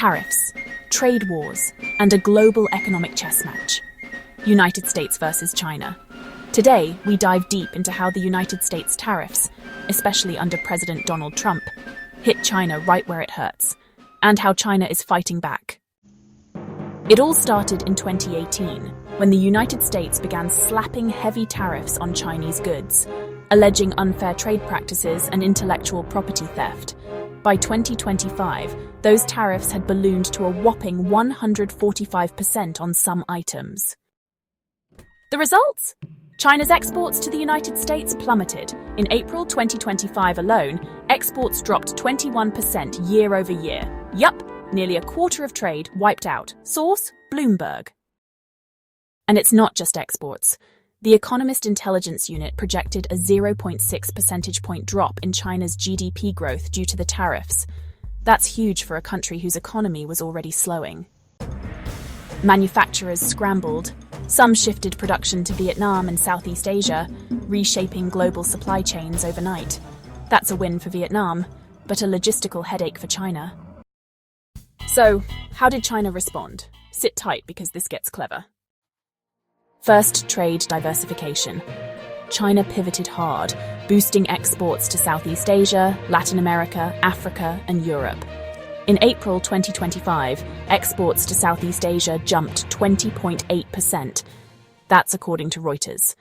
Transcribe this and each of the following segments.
Tariffs, trade wars, and a global economic chess match. United States versus China. Today, we dive deep into how the United States tariffs, especially under President Donald Trump, hit China right where it hurts, and how China is fighting back. It all started in 2018, when the United States began slapping heavy tariffs on Chinese goods, alleging unfair trade practices and intellectual property theft. By 2025, those tariffs had ballooned to a whopping 145% on some items. The results? China's exports to the United States plummeted. In April 2025 alone, exports dropped 21% year over year. Yup, nearly a quarter of trade wiped out. Source: Bloomberg. And it's not just exports. The Economist Intelligence Unit projected a 0.6 percentage point drop in China's GDP growth due to the tariffs. That's huge for a country whose economy was already slowing. Manufacturers scrambled. Some shifted production to Vietnam and Southeast Asia, reshaping global supply chains overnight. That's a win for Vietnam, but a logistical headache for China. So, how did China respond? Sit tight because this gets clever. First, trade diversification. China pivoted hard, boosting exports to Southeast Asia, Latin America, Africa, and Europe. In April 2025, exports to Southeast Asia jumped 20.8%. That's according to Reuters.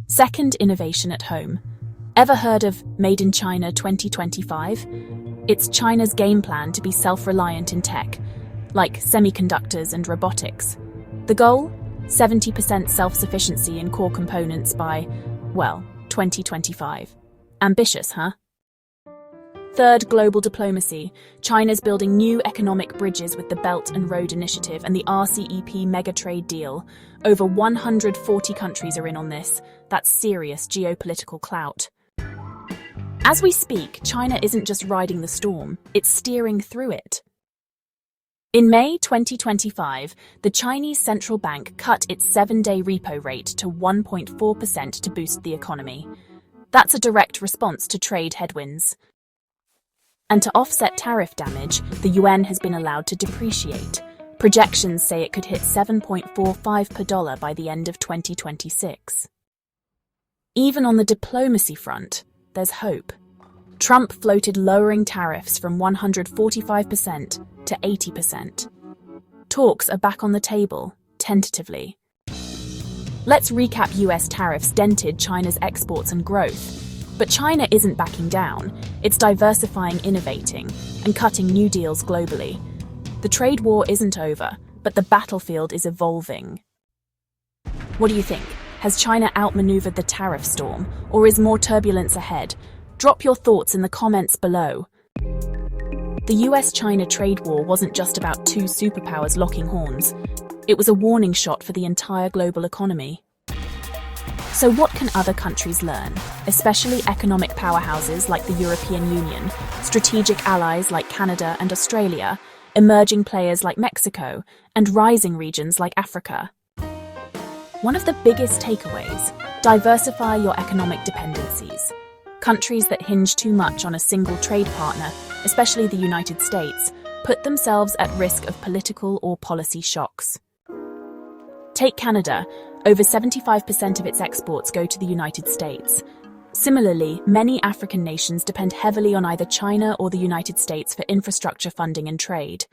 Second, innovation at home. Ever heard of Made in China 2025? It's China's game plan to be self-reliant in tech, like semiconductors and robotics. The goal? 70% self-sufficiency in core components by, 2025. Ambitious, huh? Third, global diplomacy. China's building new economic bridges with the Belt and Road Initiative and the RCEP mega-trade deal. Over 140 countries are in on this. That's serious geopolitical clout. As we speak, China isn't just riding the storm, it's steering through it. In May 2025, the Chinese central bank cut its 7-day repo rate to 1.4% to boost the economy. That's a direct response to trade headwinds. And to offset tariff damage, the yuan has been allowed to depreciate. Projections say it could hit 7.45 per dollar by the end of 2026. Even on the diplomacy front, there's hope. Trump floated lowering tariffs from 145% to 80%. Talks are back on the table, tentatively. Let's recap US tariffs dented China's exports and growth. But China isn't backing down. It's diversifying, innovating, and cutting new deals globally. The trade war isn't over, but the battlefield is evolving. What do you think? Has China outmaneuvered the tariff storm, or is more turbulence ahead? Drop your thoughts in the comments below. The US-China trade war wasn't just about two superpowers locking horns. It was a warning shot for the entire global economy. So what can other countries learn, especially economic powerhouses like the European Union, strategic allies like Canada and Australia, emerging players like Mexico, and rising regions like Africa? One of the biggest takeaways: diversify your economic dependencies. Countries that hinge too much on a single trade partner, especially the United States, put themselves at risk of political or policy shocks. Take Canada. Over 75% of its exports go to the United States. Similarly, many African nations depend heavily on either China or the United States for infrastructure funding and trade.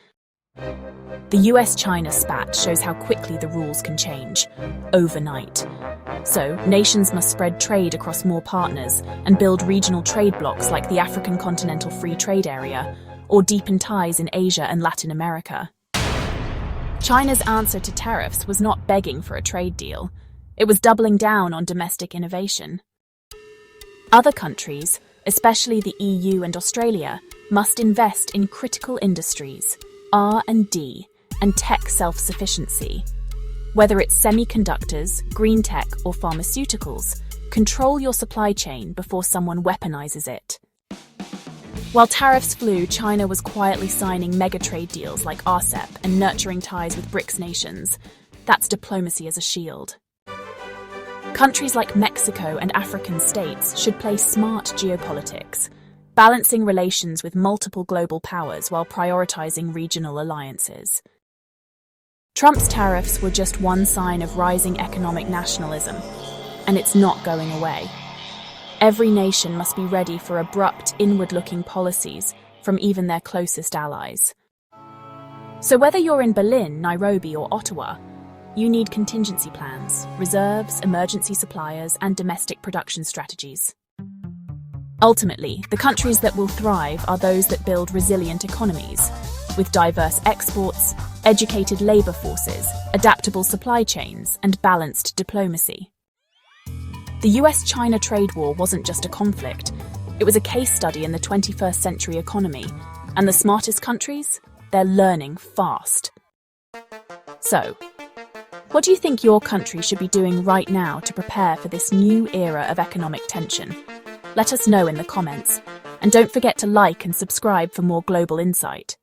The US-China spat shows how quickly the rules can change, overnight. So, nations must spread trade across more partners and build regional trade blocs like the African Continental Free Trade Area, or deepen ties in Asia and Latin America. China's answer to tariffs was not begging for a trade deal. It was doubling down on domestic innovation. Other countries, especially the EU and Australia, must invest in critical industries, R&D, and tech self-sufficiency. Whether it's semiconductors, green tech, or pharmaceuticals, control your supply chain before someone weaponizes it. While tariffs flew, China was quietly signing mega-trade deals like RCEP and nurturing ties with BRICS nations. That's diplomacy as a shield. Countries like Mexico and African states should play smart geopolitics. balancing relations with multiple global powers while prioritizing regional alliances. Trump's tariffs were just one sign of rising economic nationalism, and it's not going away. Every nation must be ready for abrupt, inward-looking policies from even their closest allies. So whether you're in Berlin, Nairobi, or Ottawa, you need contingency plans, reserves, emergency suppliers, and domestic production strategies. Ultimately, the countries that will thrive are those that build resilient economies, with diverse exports, educated labour forces, adaptable supply chains, and balanced diplomacy. The US-China trade war wasn't just a conflict, it was a case study in the 21st century economy, and the smartest countries, they're learning fast. So, what do you think your country should be doing right now to prepare for this new era of economic tension? Let us know in the comments, and don't forget to like and subscribe for more global insight.